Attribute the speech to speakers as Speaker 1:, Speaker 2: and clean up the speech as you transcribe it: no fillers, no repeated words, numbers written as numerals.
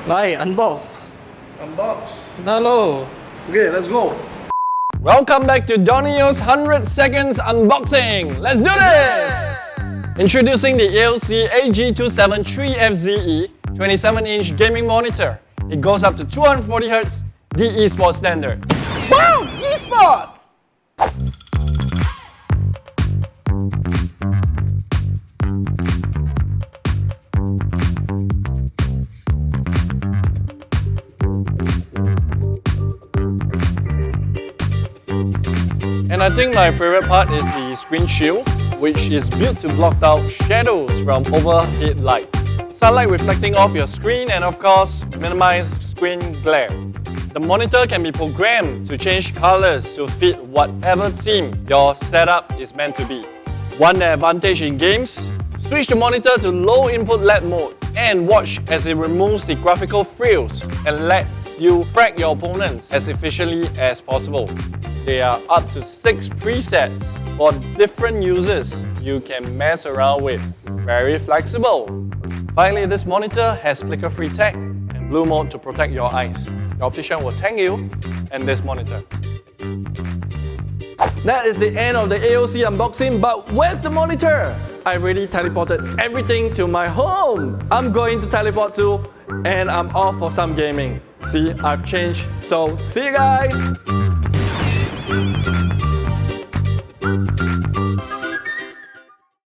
Speaker 1: Right, unbox.
Speaker 2: Unbox.
Speaker 1: Hello.
Speaker 2: Okay, let's go.
Speaker 3: Welcome back to Donio's 100 Seconds Unboxing. Let's do this! Introducing the Aoc Ag273Fze 27-inch gaming monitor. It goes up to 240Hz, the esports standard.
Speaker 2: Wow! Esports!
Speaker 3: And I think my favorite part is the screen shield, which is built to block out shadows from overhead light, sunlight reflecting off your screen, and of course, minimize screen glare. The monitor can be programmed to change colors to fit whatever theme your setup is meant to be. One advantage in games, switch the monitor to low input LED mode and watch as it removes the graphical frills and lets you frag your opponents as efficiently as possible. There are up to 6 presets for different users you can mess around with. Very flexible. Finally, this monitor has flicker-free tech and blue mode to protect your eyes. Your optician will thank you and this monitor.
Speaker 1: That is the end of the Aoc unboxing, but where's the monitor? I already teleported everything to my home. I'm going to teleport too, and I'm off for some gaming. See, I've changed. So, see you guys!